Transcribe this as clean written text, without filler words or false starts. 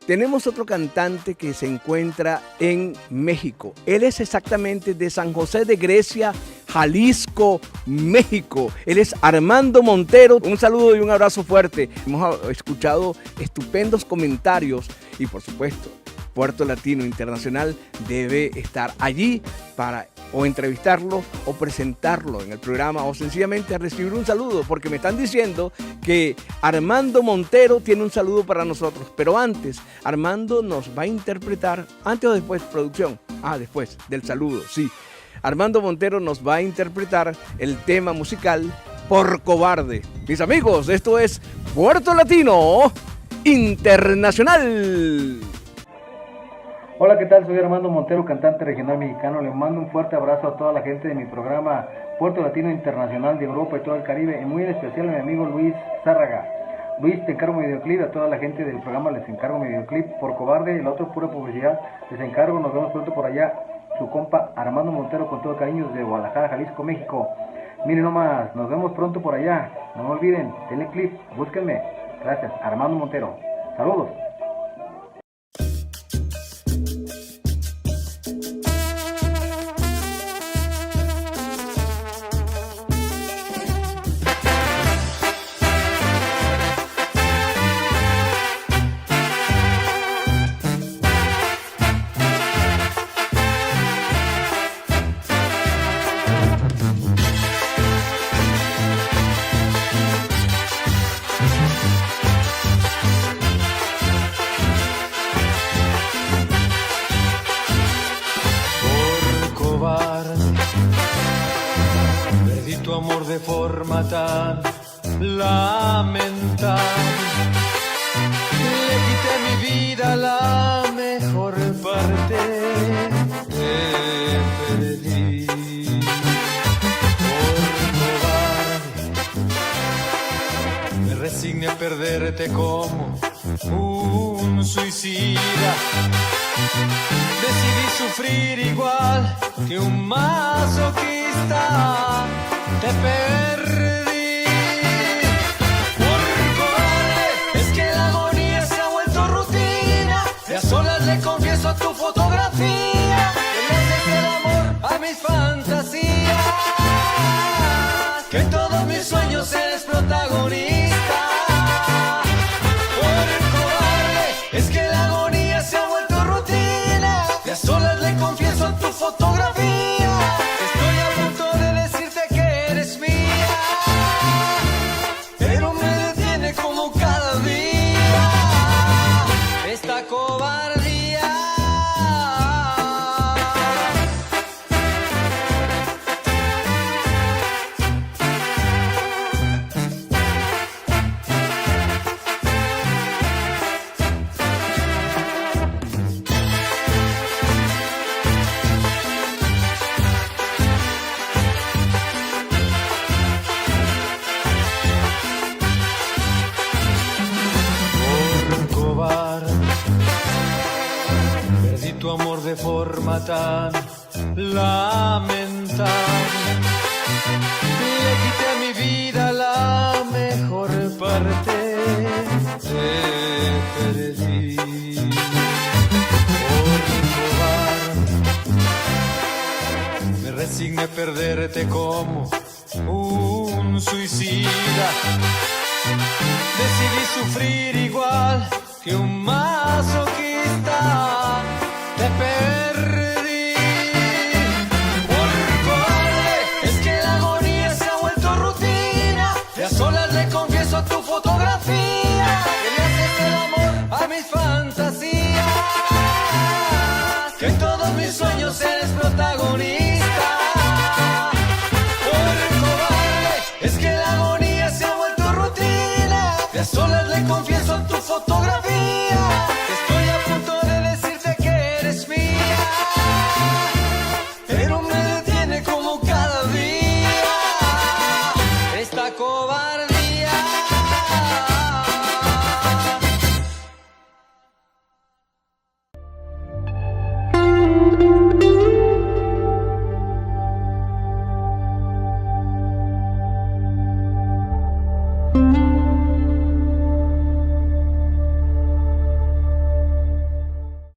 Tenemos otro cantante que se encuentra en México. Él es exactamente de San José de Grecia, Jalisco, México. Él es Armando Montero. Un saludo y un abrazo fuerte. Hemos escuchado estupendos comentarios y, por supuesto, Puerto Latino Internacional debe estar allí para o entrevistarlo o presentarlo en el programa o sencillamente recibir un saludo, porque me están diciendo que Armando Montero tiene un saludo para nosotros. Pero antes, Armando nos va a interpretar, antes o después, producción. Después del saludo, sí. Armando Montero nos va a interpretar el tema musical Por Cobarde. Mis amigos, esto es Puerto Latino Internacional. Hola, ¿qué tal? Soy Armando Montero, cantante regional mexicano. Les mando un fuerte abrazo a toda la gente de mi programa Puerto Latino Internacional de Europa y todo el Caribe, y muy en especial a mi amigo Luis Zárraga. Luis, te encargo mi videoclip. A toda la gente del programa les encargo mi videoclip Por Cobarde. El otro, pura publicidad, les encargo. Nos vemos pronto por allá. Su compa Armando Montero, con todo cariño, desde Guadalajara, Jalisco, México. Miren nomás, nos vemos pronto por allá. No me olviden, denle clip, búsquenme. Gracias, Armando Montero. Saludos. Amor de forma tan lamentable, le quité mi vida, la mejor parte, te perdí por cobarde. Me resigné a perderte como un suicida. Decidí sufrir igual que un masoquista. Te perdí por cobarde. Es que la agonía se ha vuelto rutina. Y a solas le confieso a tu fotografía que le haces el amor a mis fantasías, que en todos mis sueños eres protagonista. Por cobarde. Es que la agonía se ha vuelto rutina. Y a solas le confieso a tu fotografía. Tu amor de forma tan lamentable, le quité a mi vida la mejor parte, te perdí por cobarde. Me resigné a perderte como un suicida. Decidí sufrir igual que un masoquista.